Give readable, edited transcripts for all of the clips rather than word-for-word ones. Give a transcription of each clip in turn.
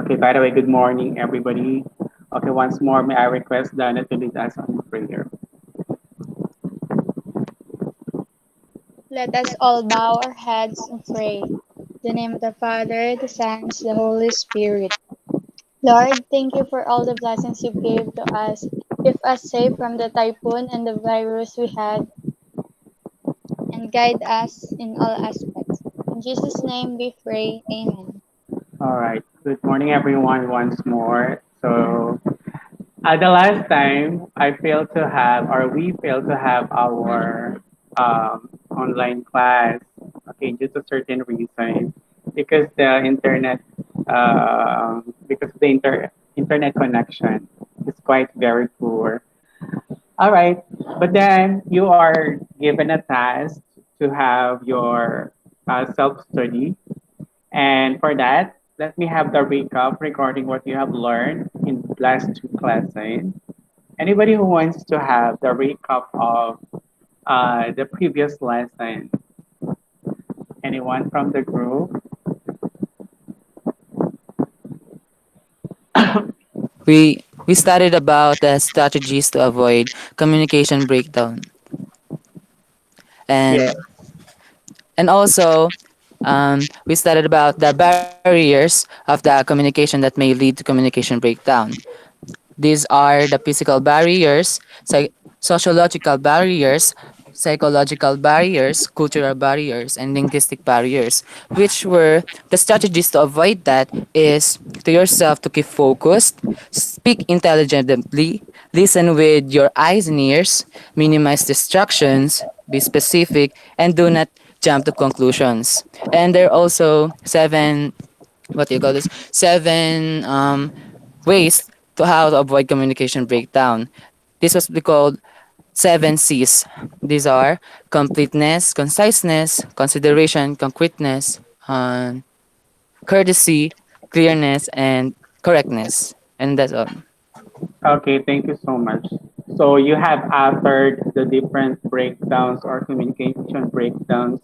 Okay, by the way, good morning, everybody. Okay, once more, may I request Dana to lead us on prayer. Let us all bow our heads and pray. In the name of the Father, the Son, and the Holy Spirit. Lord, thank you for all the blessings you gave to us. Keep us safe from the typhoon and the virus we had, and guide us in all aspects. In Jesus' name we pray. Amen. All right, good morning, everyone, once more. So, the last time I failed to have, or we failed to have our online class, okay, due to certain reason, because the internet, because the internet connection is quite very poor. All right, but then you are given a task to have your self study, and for that, let me have the recap regarding what you have learned in the last two classes. Anybody who wants to have the recap of the previous lesson? Anyone from the group? We studied about the strategies to avoid communication breakdown, Yeah. and also we studied about the barriers of the communication that may lead to communication breakdown. These are the physical barriers, sociological barriers, psychological barriers, cultural barriers, and linguistic barriers, which were the strategies to avoid that is to yourself to keep focused, speak intelligently, listen with your eyes and ears, minimize distractions, be specific, and do not jump to conclusions. And there are also what do you call this? Seven ways to how to avoid communication breakdown. This was called seven C's. These are completeness, conciseness, consideration, concreteness, courtesy, clearness, and correctness. And that's all. Okay, thank you so much. So you have authored the different breakdowns or communication breakdowns.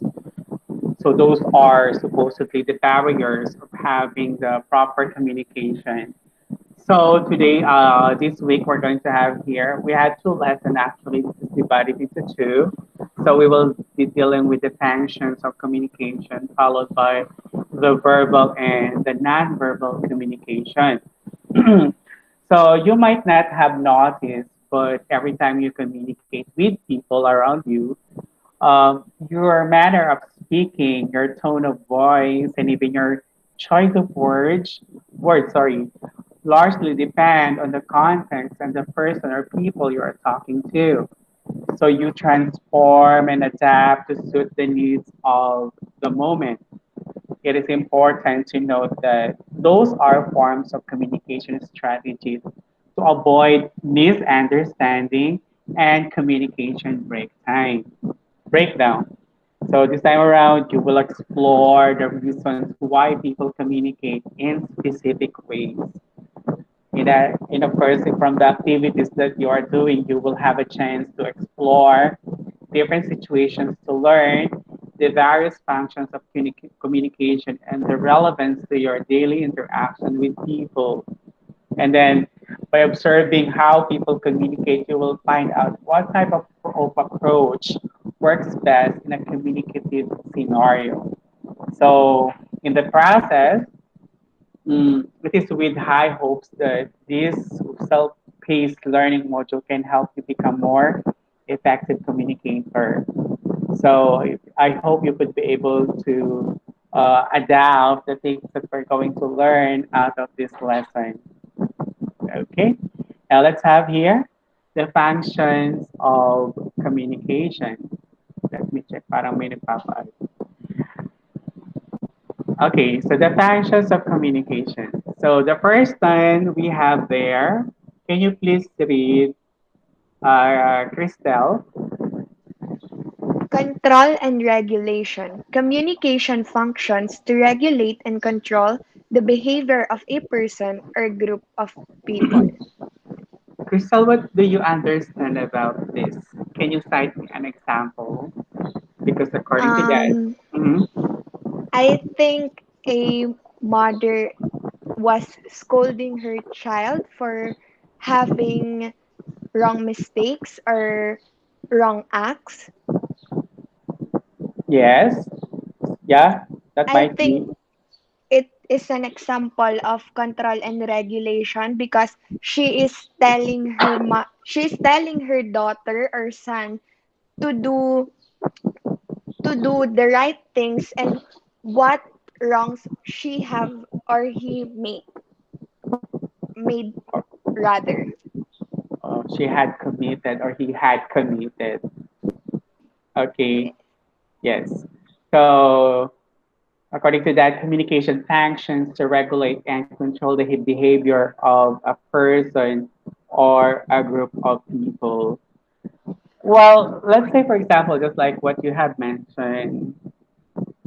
So those are supposedly the barriers of having the proper communication. So today, this week, we're going to have here, we had two lessons actually, this is divided into two. So we will be dealing with the functions of communication, followed by the verbal and the nonverbal communication. So you might not have noticed, but every time you communicate with people around you, your manner of speaking, your tone of voice, and even your choice of words, largely depend on the context and the person or people you are talking to. So you transform and adapt to suit the needs of the moment. It is important to note that those are forms of communication strategies to avoid misunderstanding and communication breakdown. So this time around, you will explore the reasons why people communicate in specific ways. Of course, from the activities that you are doing, you will have a chance to explore different situations to learn the various functions of communication and the relevance to your daily interaction with people. And then by observing how people communicate, you will find out what type of approach works best in a communicative scenario. So in the process, it is with high hopes that this self-paced learning module can help you become more effective communicator. So I hope you could be able to adapt the things that we're going to learn out of this lesson. Okay, now let's have here the functions of communication. Let me check. Parang may nagpapa. Okay, so the functions of communication. So the first one we have there. Can you please read, Christelle? Control and regulation. Communication functions to regulate and control the behavior of a person or group of people. Crystal, what do you understand about this? Can you cite me an example? Because according to that, Um, mhm, I think a mother was scolding her child for having wrong mistakes or wrong acts. Yes. Yeah, that I might think be. it is an example of control and regulation because she's telling her daughter or son to do to do the right things and what wrongs she have or he made rather. She had committed or he had committed. Okay. Yes. So according to that, communication functions to regulate and control the behavior of a person or a group of people. Well, let's say, for example, just like what you have mentioned,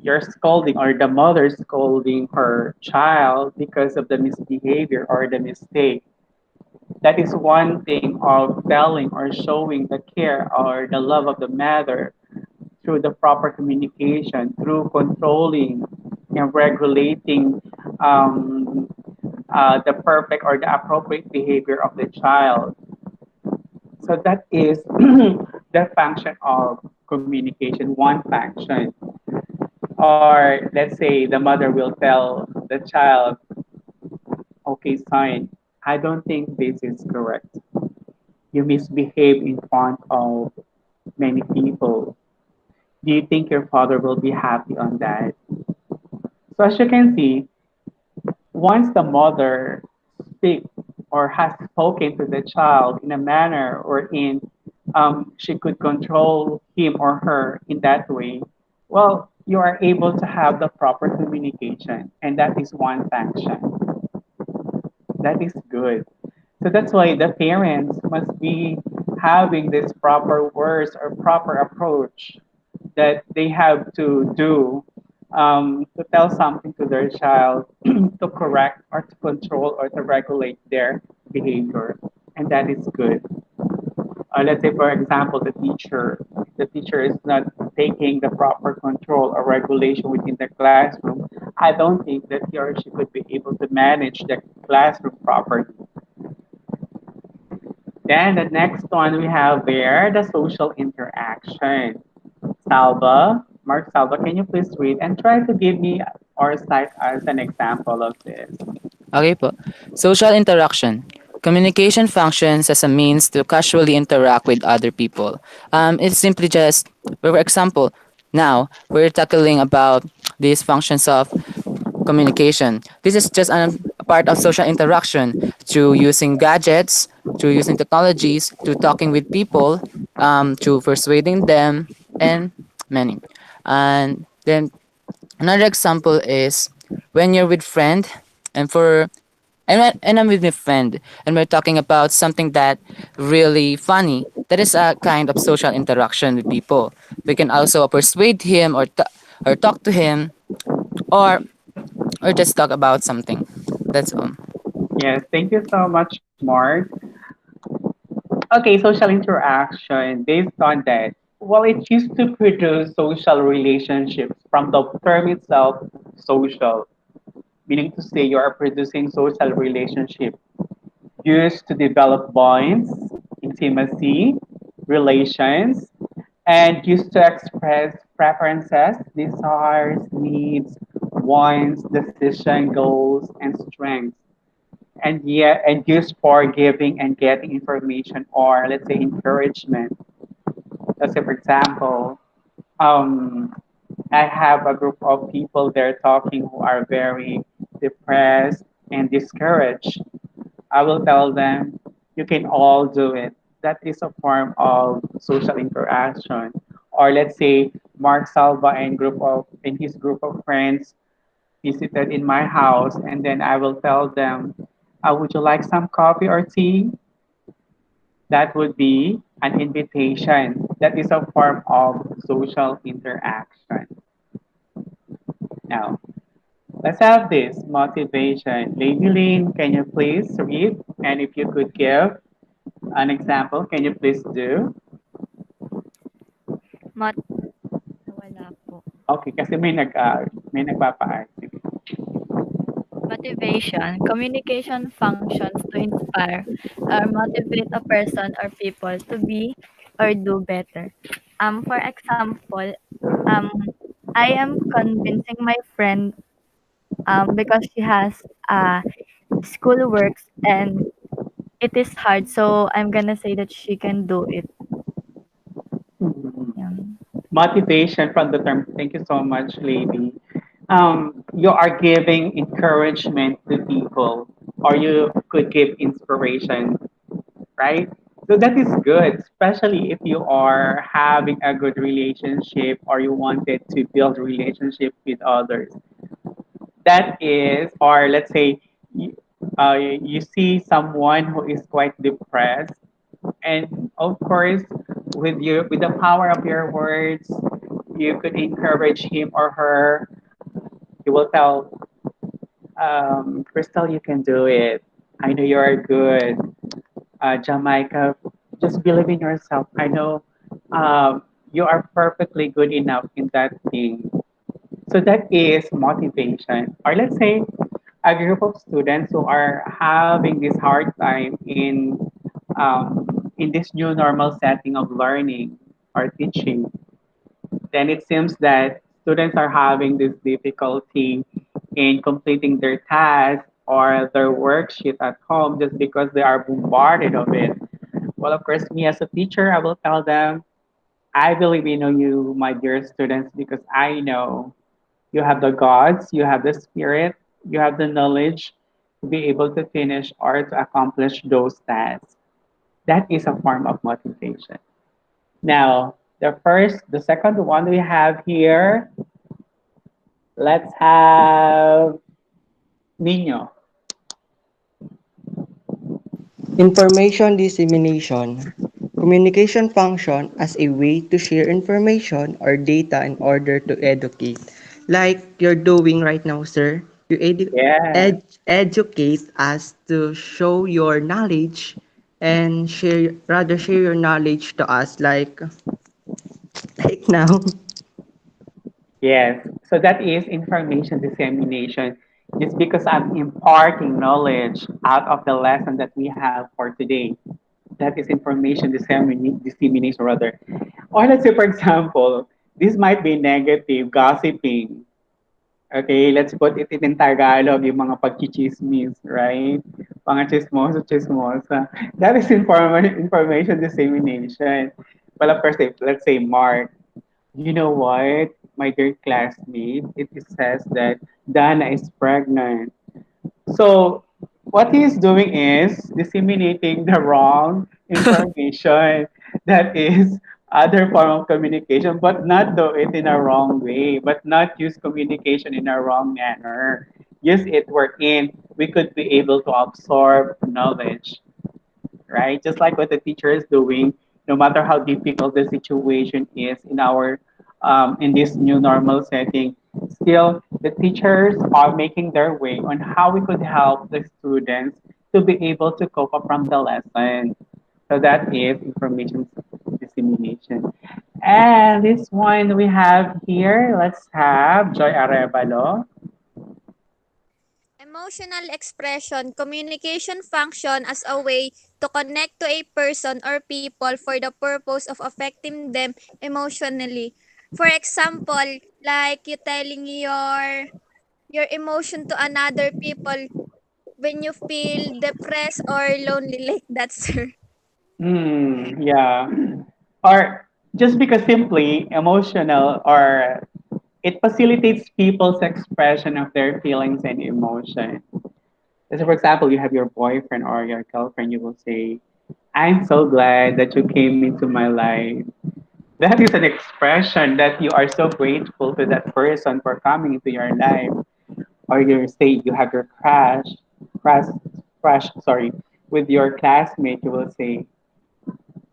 you're scolding or the mother scolding her child because of the misbehavior or the mistake. That is one thing of telling or showing the care or the love of the mother through the proper communication, through controlling and regulating um, the perfect or the appropriate behavior of the child. So that is the function of communication, one function. Or let's say the mother will tell the child, okay, son, I don't think this is correct. You misbehave in front of many people. Do you think your father will be happy on that? So as you can see, once the mother speaks or has spoken to the child in a manner or in she could control him or her in that way, well, you are able to have the proper communication, and that is one function. That is good. So that's why the parents must be having this proper words or proper approach that they have to do to tell something to their child to correct or to control or to regulate their behavior. And that is good. Let's say, for example, the teacher is not taking the proper control or regulation within the classroom. I don't think that he or she could be able to manage the classroom properly. Then the next one we have there, the social interaction. Salva, Mark Salva, can you please read and try to give me or cite as an example of this? Okay po. Social interaction. Communication functions as a means to casually interact with other people. It's simply just, for example, now we're tackling about these functions of communication. This is just a part of social interaction through using gadgets, through using technologies, to talking with people, to persuading them, and many. And then another example is when you're with friend, and for and I'm with my friend, and we're talking about something that really funny. That is a kind of social interaction with people. We can also persuade him or talk to him or just talk about something. That's all. Yes, thank you so much, Mark. Okay, social interaction based on that. Well, it used to produce social relationships from the term itself, social, meaning to say you are producing social relationship used to develop bonds, intimacy, relations, and used to express preferences, desires, needs, wants, decision, goals, and strengths. And used for giving and getting information or let's say encouragement. Let's say for example, um, I have a group of people there talking who are very depressed and discouraged. I will tell them, you can all do it. That is a form of social interaction. Or let's say Mark Salva and his group of friends visited in my house, and then I will tell them, would you like some coffee or tea? That would be an invitation. That is a form of social interaction. Now, let's have this motivation. Lady Lynn, can you please read? And if you could give an example, can you please do? Mot wala po. Okay, kasi may nagpapa-art. Sige. Motivation. Communication functions to inspire or motivate a person or people to be or do better. For example, um, I am convincing my friend because she has school works and it is hard, so I'm gonna say that she can do it. Mhm. Yeah. Motivation from the term. Thank you so much, lady. You are giving encouragement to people, or you could give inspiration, right? So that is good, especially if you are having a good relationship or you wanted to build relationship with others. That is, or let's say, you see someone who is quite depressed, and of course, with the power of your words, you could encourage him or her. You will tell, Crystal, you can do it. I know you are good. Jamaica, just believe in yourself. I know you are perfectly good enough in that thing. So that is motivation. Or let's say a group of students who are having this hard time in this new normal setting of learning or teaching. Then it seems that students are having this difficulty in completing their tasks or their worksheet at home just because they are bombarded of it. Well, of course, me as a teacher, I will tell them, I believe in you, my dear students, because I know you have the gods, you have the spirit, you have the knowledge to be able to finish or to accomplish those tasks. That is a form of motivation. Now, the second one we have here, let's have Nino. Information dissemination. Communication function as a way to share information or data in order to educate. Like you're doing right now, sir. You Yes, educate us to show your knowledge and share your knowledge to us like now. yes. So that is information dissemination. Just because I'm imparting knowledge out of the lesson that we have for today. That is information dissemination rather. Or let's say, for example, this might be negative, gossiping. Okay, let's put it in Tagalog, yung mga pagchichismis, right? Mga chismoso, chismosa. That is information dissemination. Well, of course, let's say Mark, you know what, my dear classmate, it says that Dana is pregnant. So what he's doing is disseminating the wrong information that is other form of communication, but not do it in a wrong way, but not use communication in a wrong manner. Use it wherein we could be able to absorb knowledge, right? Just like what the teacher is doing, no matter how difficult the situation is in our in this new normal setting, still the teachers are making their way on how we could help the students to be able to cope up from the lesson. So that is information dissemination. And this one we have here, let's have Joy Arevalo. Emotional expression, communication function as a way to connect to a person or people for the purpose of affecting them emotionally. For example, like you telling your emotion to another people when you feel depressed or lonely like that, sir. Yeah. Or just because simply emotional, or it facilitates people's expression of their feelings and emotion. So for example, you have your boyfriend or your girlfriend, you will say, I'm so glad that you came into my life. That is an expression that you are so grateful to that person for coming into your life. Or you say you have your crush, sorry, with your classmate, you will say,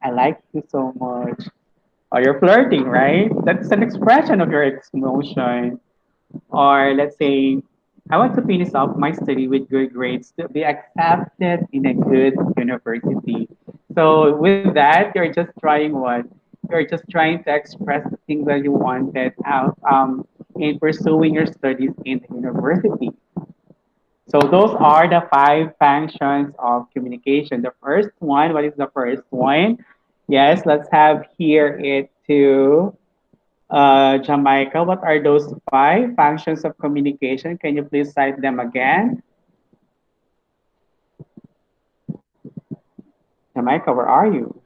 I like you so much. Or you're flirting, right? That's an expression of your emotion. Or let's say, I want to finish off my study with good grades to be accepted in a good university. So with that, you're just trying what? You're just trying to express the things that you wanted out in pursuing your studies in the university. So those are the five functions of communication. The first one, what is the first one? Yes, let's have here it to Jamaica. What are those five functions of communication? Can you please cite them again? Jamaica, where are you?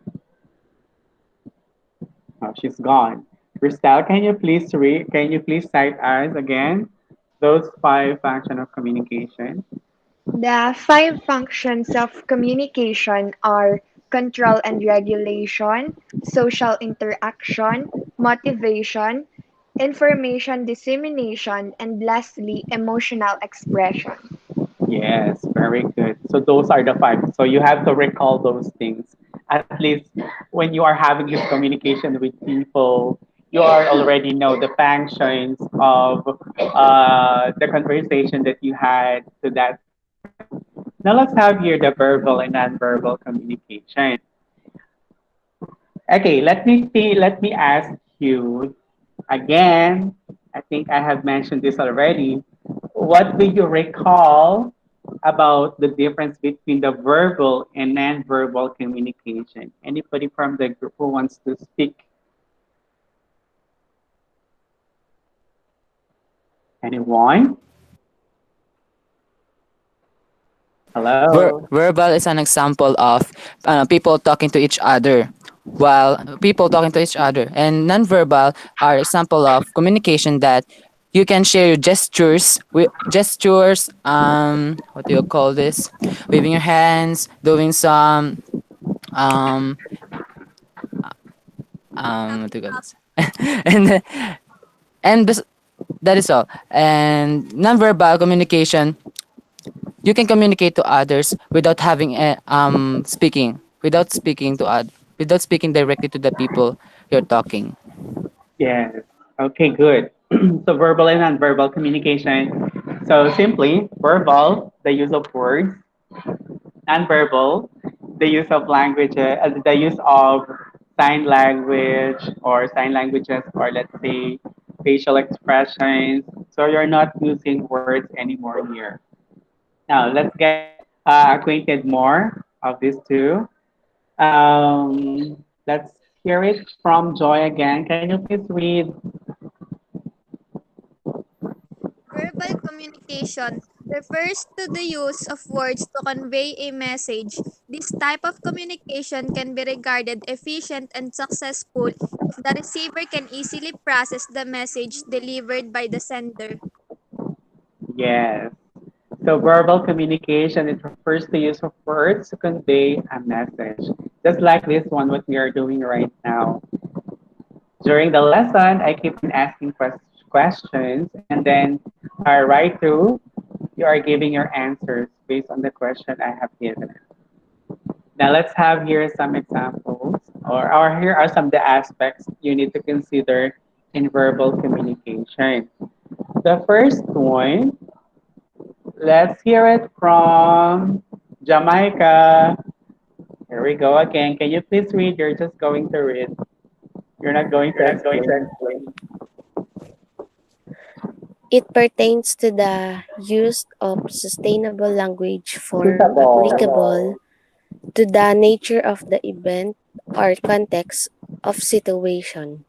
Oh, she's gone. Christelle, can you please read? Can you please cite us again those five functions of communication? The five functions of communication are control and regulation, social interaction, motivation, information dissemination, and lastly, emotional expression. Yes, very good. So those are the five. So you have to recall those things. At least when you are having this communication with people, you are already know the functions of the conversation that you had to that person. Now let's have here the verbal and nonverbal communication. Okay, let me see. Let me ask you again. I think I have mentioned this already. What do you recall about the difference between the verbal and nonverbal communication? Anybody from the group who wants to speak? Anyone? Hello. Verbal is an example of people talking to each other, while people talking to each other, and nonverbal are example of communication that you can share your gestures with gestures. What do you call this? Waving your hands, doing some um what do you call this? and and that is all. And nonverbal communication, you can communicate to others without having a, without speaking directly to the people you're talking. Yes. Okay, good. So verbal and nonverbal communication. So simply, verbal, the use of words, nonverbal, the use of language, the use of sign language or sign languages, or let's say facial expressions. So you're not using words anymore here. Now let's get acquainted more of these two. Let's hear it from Joy again. Can you please read? Verbal communication refers to the use of words to convey a message. This type of communication can be regarded efficient and successful if the receiver can easily process the message delivered by the sender. Yes. So verbal communication, it refers to use of words to convey a message. Just like this one, what we are doing right now. During the lesson, I keep on asking questions, and then right through, you are giving your answers based on the question I have given. Now let's have here some examples, or here are some of the aspects you need to consider in verbal communication. The first one, let's hear it from Jamaica. Here we go again. Can you please read? You're just going to read. You're not going to explain. It pertains to the use of sustainable language for applicable Usable. to the nature of the event or context of situation.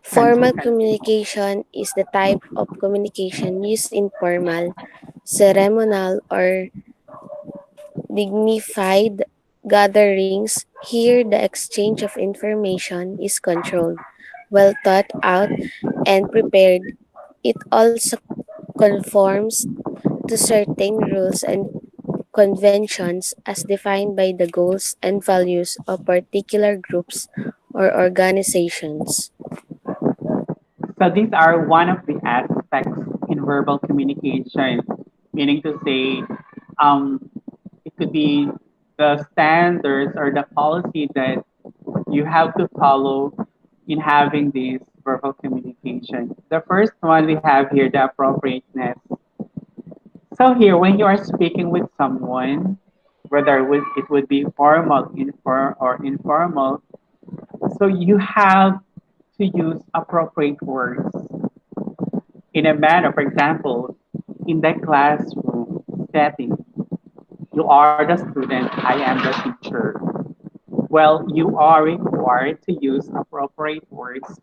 Formal Continue. communication is the type of communication used in formal, ceremonial, or dignified gatherings. Here, the exchange of information is controlled, well thought out, and prepared. It also conforms to certain rules and conventions as defined by the goals and values of particular groups or organizations. So these are one of the aspects in verbal communication, meaning to say, um, it could be the standards or the policy that you have to follow in having this verbal communication. The first one we have here, the appropriateness. So here, when you are speaking with someone, whether it would be formal, or informal, so you have to use appropriate words in a manner. For example, in the classroom setting. You are the student, I am the teacher. Well, you are required to use appropriate words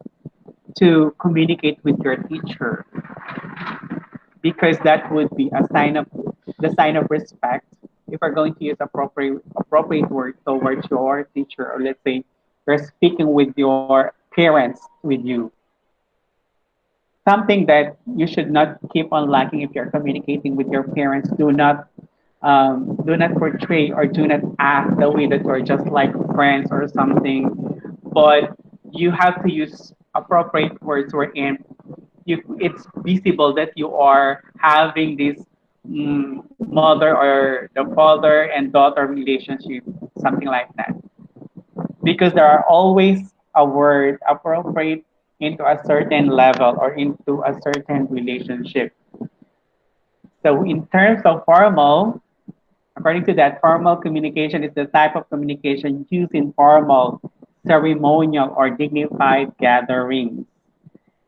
to communicate with your teacher because that would be a sign of the sign of respect if we're going to use appropriate words towards your teacher, or let's say you're speaking with your parents with you, something that you should not keep on lacking if you're communicating with your parents. Do not portray or do not act the way that you're just like friends or something, but you have to use appropriate words wherein it's visible that you are having this mother or the father and daughter relationship, something like that. Because there are always a word appropriate into a certain level or into a certain relationship. So in terms of formal, according to that, formal communication is the type of communication used in formal, ceremonial, or dignified gatherings.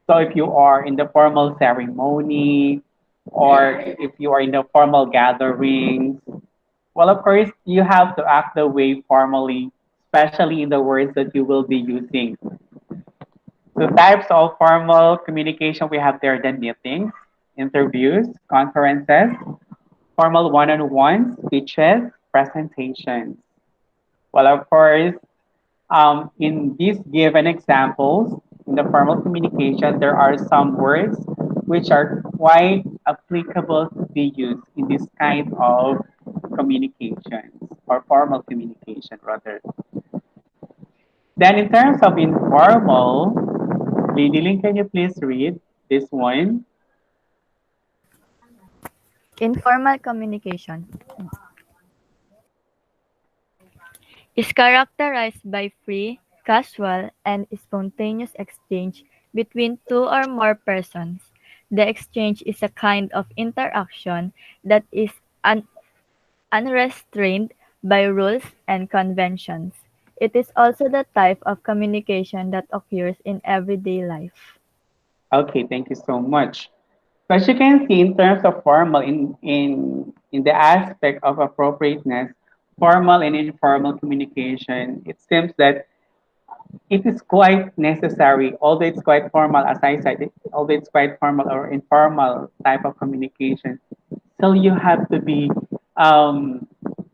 So if you are in the formal ceremony or if you are in the formal gatherings, well, of course, you have to act the way formally, especially in the words that you will be using. So types of formal communication we have there: the meetings, interviews, conferences, formal one-on-one speeches, presentations. Well, of course, in these given examples, in the formal communication, there are some words which are quite applicable to be used in this kind of communications or formal communication, rather. Then, in terms of informal, Lady Lynn, can you please read this one? Informal communication is characterized by free, casual, and spontaneous exchange between two or more persons. The exchange is a kind of interaction that is unrestrained by rules and conventions. It is also the type of communication that occurs in everyday life. Okay, thank you so much. So as you can see, in terms of formal, in the aspect of appropriateness, formal and informal communication, it seems that it is quite necessary, although it's quite formal, as I said, although it's quite formal or informal type of communication, still you have to be um,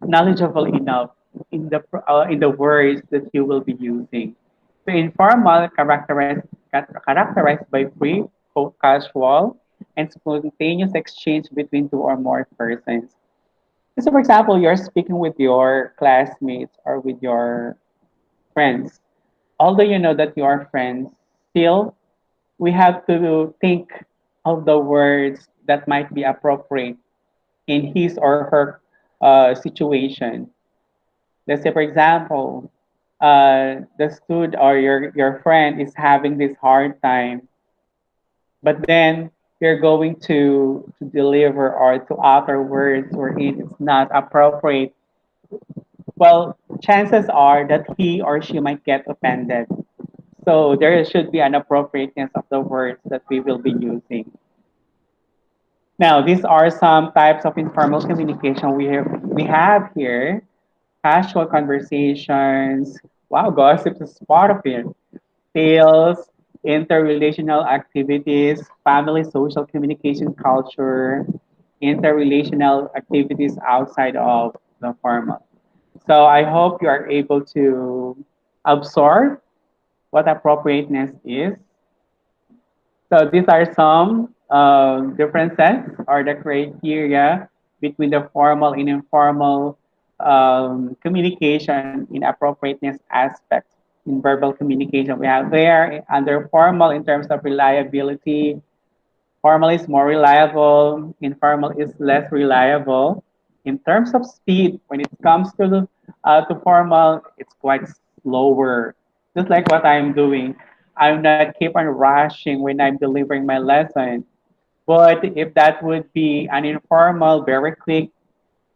knowledgeable enough in the words that you will be using. So informal characterized by free, casual, and spontaneous exchange between two or more persons. So, for example, you're speaking with your classmates or with your friends. Although you know that you are friends, still we have to think of the words that might be appropriate in his or her situation. Let's say, for example, the student or your friend is having this hard time, but then you're going to deliver or to utter words where it is not appropriate. Well, chances are that he or she might get offended. So there should be an appropriateness of the words that we will be using. Now, these are some types of informal communication we have here. Casual conversations. Wow, gossip is part of it. Tales, interrelational activities, family social communication culture, interrelational activities outside of the formal. So I hope you are able to absorb what appropriateness is. So these are some differences or the criteria between the formal and informal communication in appropriateness aspect. In verbal communication, we have there under formal in terms of reliability. Formal is more reliable. Informal is less reliable. In terms of speed, when it comes to formal, it's quite slower. Just like what I'm doing, I'm not keep on rushing when I'm delivering my lesson. But if that would be an informal, very quick,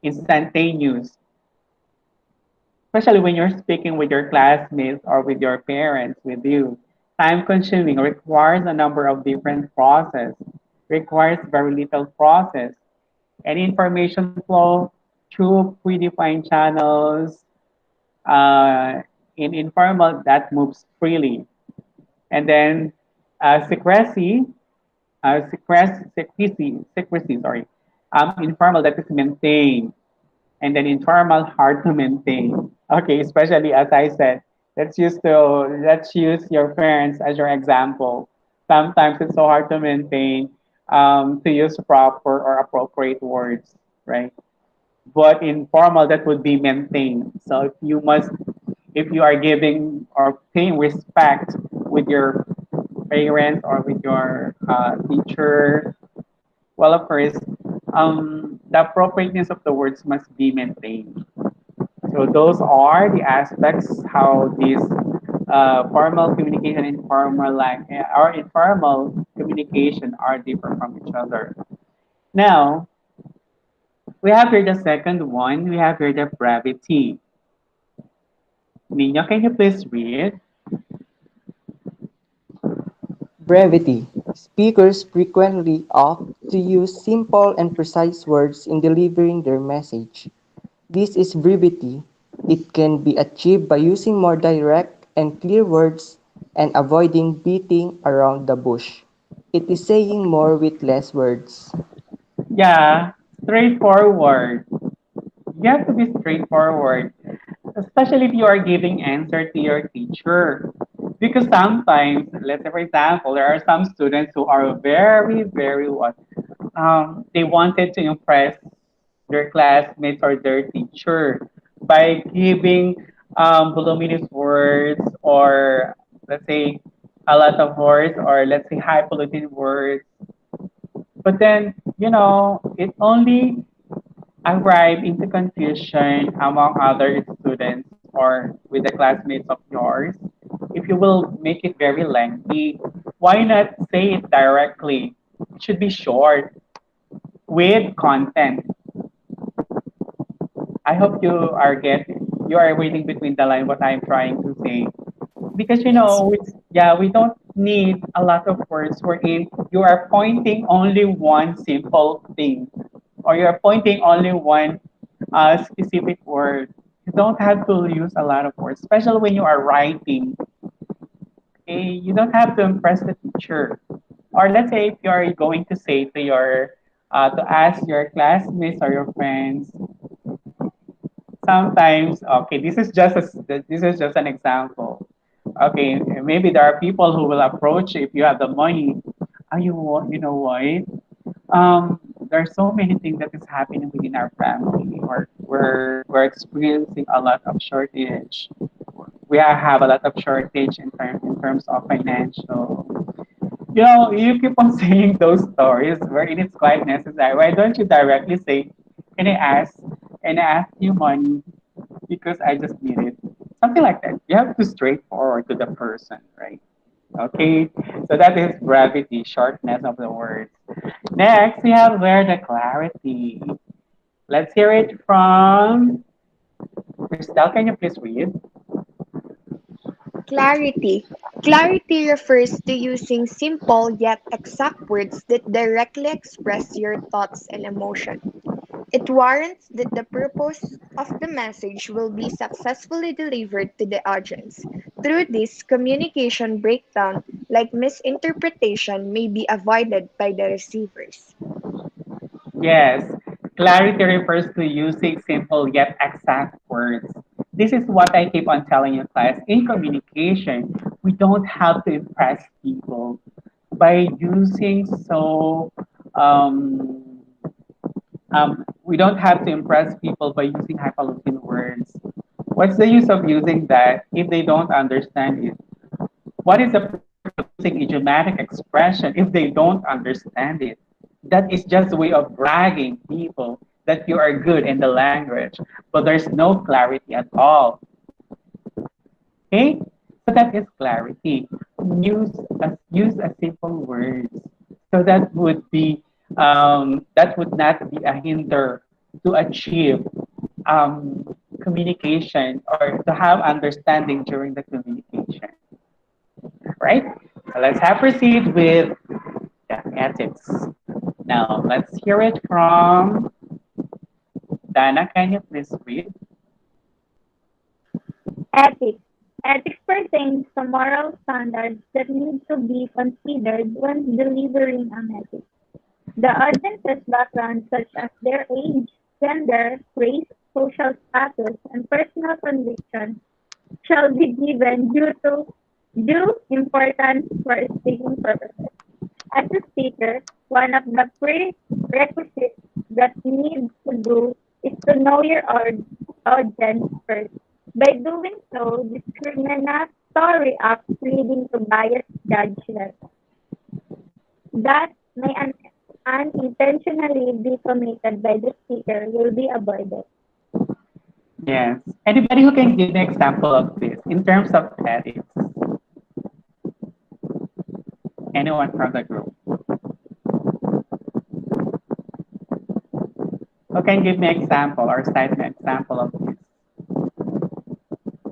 instantaneous, especially when you're speaking with your classmates or with your parents with you, time consuming requires a number of different processes. requires very little process. Any information flow through predefined channels. In informal, that moves freely. And then secrecy, secrecy, sorry. Informal, that is maintained. And then informal, hard to maintain. Okay, especially as I said, let's use your parents as your example. Sometimes it's so hard to maintain, to use proper or appropriate words, right? But informal, that would be maintained. So if you are giving or paying respect with your parents or with your teacher, well, of course, the appropriateness of the words must be maintained. So those are the aspects how this formal communication, or informal communication are different from each other. Now, we have here the second one. We have here the brevity. Nino, can you please read? Brevity. Speakers frequently opt to use simple and precise words in delivering their message. This is brevity. It can be achieved by using more direct and clear words and avoiding beating around the bush. It is saying more with less words. Yeah, straightforward. You have to be straightforward, especially if you are giving answer to your teacher. Because sometimes, let's say for example, there are some students who are very, very what? They wanted to impress their classmates or their teacher by giving voluminous words, or let's say a lot of words, or let's say highfalutin words. But then, it only arrive into confusion among other students or with the classmates of yours. If you will make it very lengthy, why not say it directly? It should be short with content. I hope you are reading between the line what I'm trying to say. Because Yes. we don't need a lot of words wherein you are pointing only one simple thing, or you're pointing only one specific word. You don't have to use a lot of words, especially when you are writing. You don't have to impress the teacher. Or let's say if you are going to say to ask your classmates or your friends, sometimes, okay, this is just an example. Okay, maybe there are people who will approach if you have the money. You know what? There are so many things that is happening within our family, or we're experiencing a lot of shortage. Have a lot of shortage in terms of financial. You keep on saying those stories wherein it's quite necessary. Why don't you directly say, "Can I ask? Can I ask you money because I just need it?" Something like that. You have to straightforward to the person, right? Okay, so that is brevity, shortness of the words. Next, we have where the clarity. Let's hear it from Crystal. Can you please read? Clarity. Clarity refers to using simple yet exact words that directly express your thoughts and emotion. It warrants that the purpose of the message will be successfully delivered to the audience. Through this, communication breakdown, like misinterpretation, may be avoided by the receivers. Yes, clarity refers to using simple yet exact words. This is what I keep on telling you, class. In communication, we don't have to impress people by using um, we don't have to impress people by using highfalutin words. What's the use of using that if they don't understand it? What is the purpose of using idiomatic expression if they don't understand it? That is just a way of bragging people that you are good in the language, but there's no clarity at all. Okay? So that is clarity. Use a simple words. So that would not be a hinder to achieve communication or to have understanding during the communication. Right? So let's have proceed with Yeah, ethics. Now let's hear it from Dana. Can you please read? Ethics. Ethics pertains to moral standards that need to be considered when delivering a message. The audience's background, such as their age, gender, race, social status, and personal convictions, shall be given due importance for speaking purposes. As a speaker, one of the prerequisites that you need to do is to know your audience first. By doing so, discriminatory acts leading to biased judgment that may unintentionally be committed by the speaker will be avoided. Yes. Anybody who can give an example of this in terms of ethics? Anyone from the group? Who can give me an example or cite an example of this?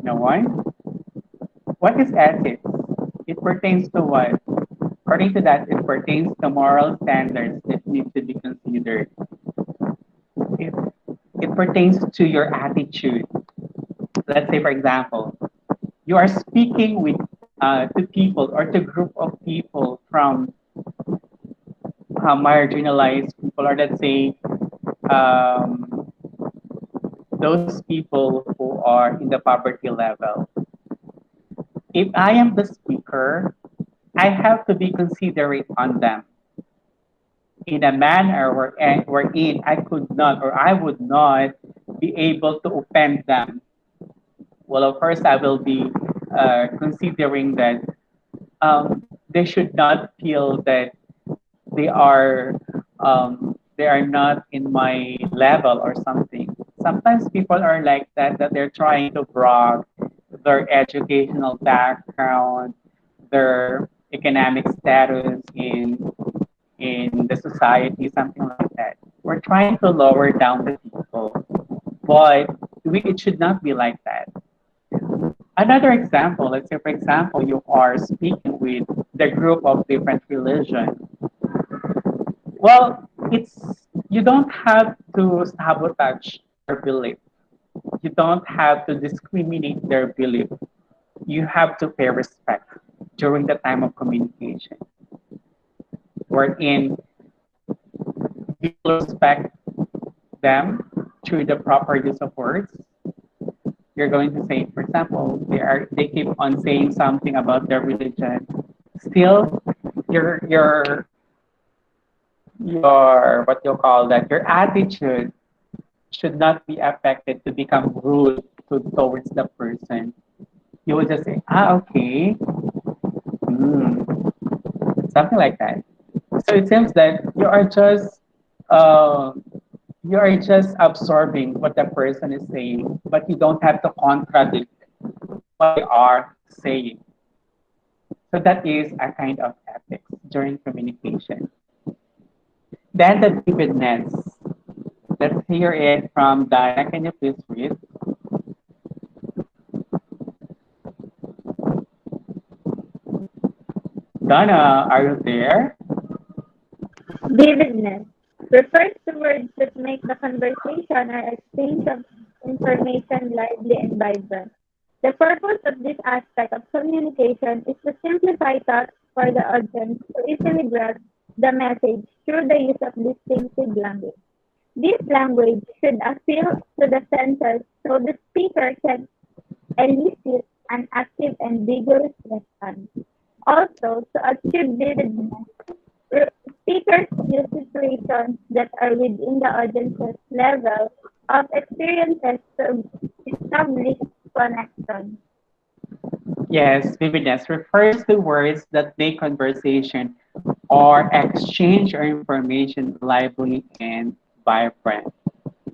No one? What is ethics? It pertains to what? According to that, it pertains to moral standards that need to be considered. It, it pertains to your attitude. Let's say, for example, you are speaking with to people or to group of people from marginalized people, or let's say um, those people who are in the poverty level. If I am the speaker, I have to be considerate on them in a manner wherein I could not or I would not be able to offend them. Well, of course, I will be considering that they should not feel that they are not in my level or something. Sometimes people are like that they're trying to brag their educational background, their economic status in the society, something like that. We're trying to lower down the people, but it should not be like that. Another example, let's say, for example, you are speaking with the group of different religion. Well, it's you don't have to sabotage their belief. You don't have to discriminate their belief. You have to pay respect during the time of communication, wherein you will respect them through the proper use of words. You're going to say, for example, they keep on saying something about their religion. Still, your your what you call that your attitude should not be affected to become rude towards the person. You would just say, okay, mm, something like that. So it seems that uh, you are just absorbing what the person is saying, but you don't have to contradict what they are saying. So that is a kind of ethics during communication. Then the vividness. Let's hear it from Dana. Can you please read? Dana, are you there? Vividness refers to words that make the conversation or exchange of information lively and vibrant. The purpose of this aspect of communication is to simplify thoughts for the audience to easily grasp the message through the use of distinctive language. This language should appeal to the senses so the speaker can elicit an active and vigorous response. Also, to achieve vividness, speakers use situations that are within the audience's level of experiences to establish connection. Yes, vividness refers to words that make conversation or exchange or information lively and vibrant.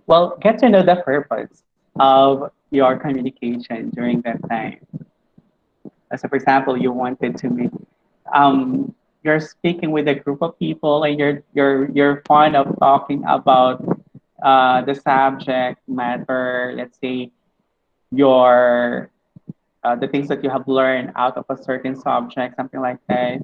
Well, get to know the purpose of your communication during that time. So, for example, you wanted to make you're speaking with a group of people and you're fond of talking about the subject matter. Let's say your the things that you have learned out of a certain subject, something like that.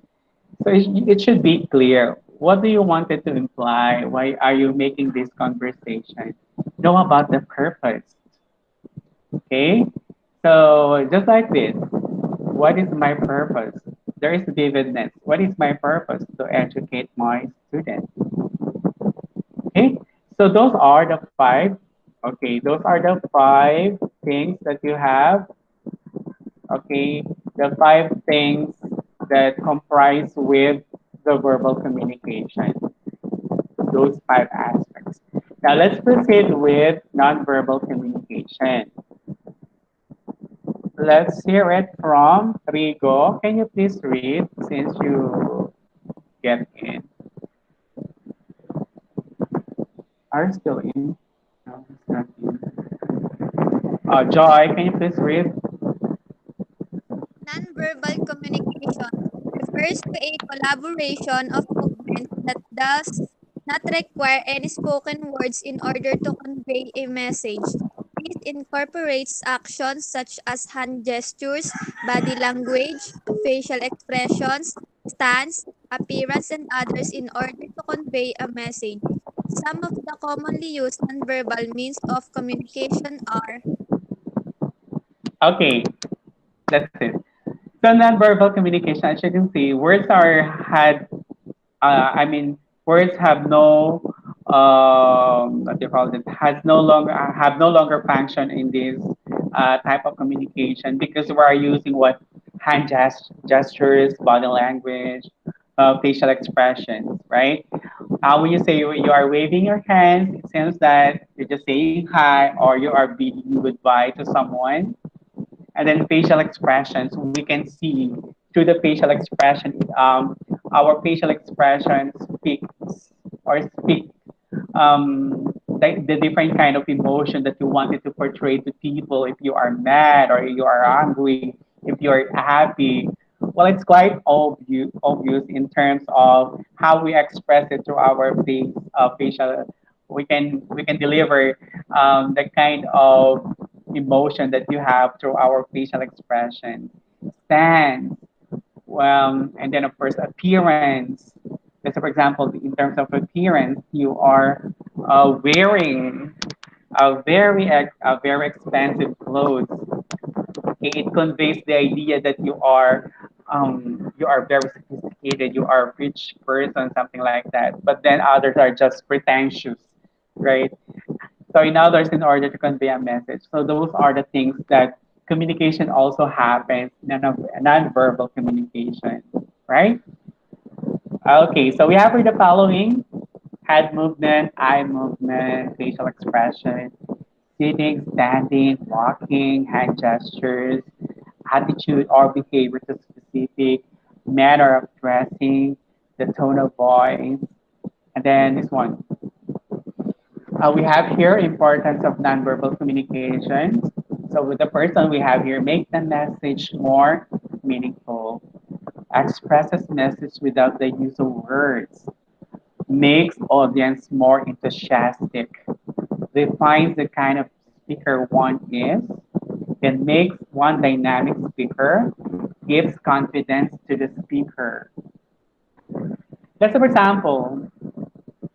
So it should be clear. What do you want it to imply? Why are you making this conversation? Know about the purpose. Okay? So just like this, what is my purpose? There is vividness. What is my purpose? To educate my students. Okay? So those are the five. Okay, those are the five things that you have. Okay, the five things that comprise with the verbal communication. Those five aspects. Now let's proceed with nonverbal communication. Let's hear it from Rigo. Can you please read since you get in? Are you still in? No, it's not in. Joy, can you please read? Nonverbal communication refers to a collaboration of movements that does not require any spoken words in order to convey a message. This incorporates actions such as hand gestures, body language, facial expressions, stance, appearance, and others in order to convey a message. Some of the commonly used nonverbal means of communication are Okay, that's it. So nonverbal communication, as you can see, words are had I mean, words have no, what do you call it, has no longer have no longer function in this type of communication because we are using what gestures, body language, facial expressions, right? When you say you are waving your hands, it seems that you're just saying hi or you are bidding goodbye to someone, and then facial expressions we can see through the facial expression. Our facial expression speaks or speak the different kind of emotion that you wanted to portray to people. If you are mad or you are angry, if you are happy, well, it's quite obvious in terms of how we express it through our facial. We can deliver the kind of emotion that you have through our facial expression, stance, and then of course appearance. So, for example, in terms of appearance, you are wearing a very expensive clothes. It conveys the idea that you are very sophisticated, you are a rich person, something like that. But then others are just pretentious, right? So in others, in order to convey a message. So those are the things that communication also happens, non-verbal communication, right? Okay, so we have for the following: head movement, eye movement, facial expression, sitting, standing, walking, hand gestures, attitude or behavior to specific, manner of dressing, the tone of voice, and then this one. We have here importance of nonverbal communication. So with the person we have here, make the message more meaningful, expresses message without the use of words, makes audience more enthusiastic, defines the kind of speaker one is, then makes one dynamic speaker, gives confidence to the speaker. Let's say, for example,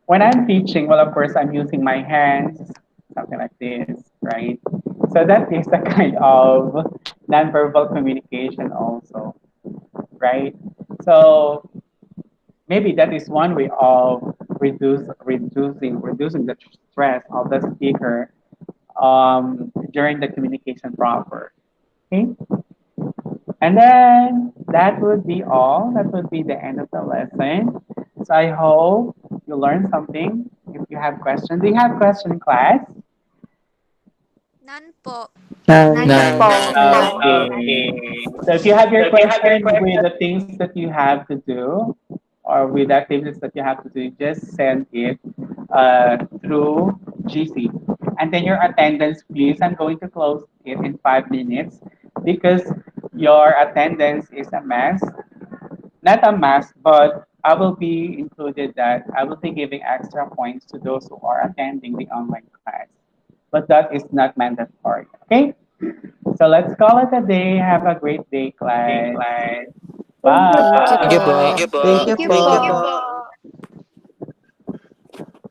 when I'm teaching, well, of course, I'm using my hands, something like this, right? So that is a kind of nonverbal communication also, right? So maybe that is one way of reducing the stress of the speaker during the communication proper. Okay, and then that would be all. That would be the end of the lesson. So I hope you learned something. If you have questions, do you have questions, class? none po. None None. po. Okay. So if you have your question with the things that you have to do or with activities that you have to do, just send it through GC. And then your attendance, please. I'm going to close it in 5 minutes because your attendance is a mess. Not a mess, but I will be included that I will be giving extra points to those who are attending the online class. But that is not mandatory. Okay? So let's call it a day. Have a great day, class. Thank you Thank you Bye. Thank you po. po. Thank you Thank po. you po.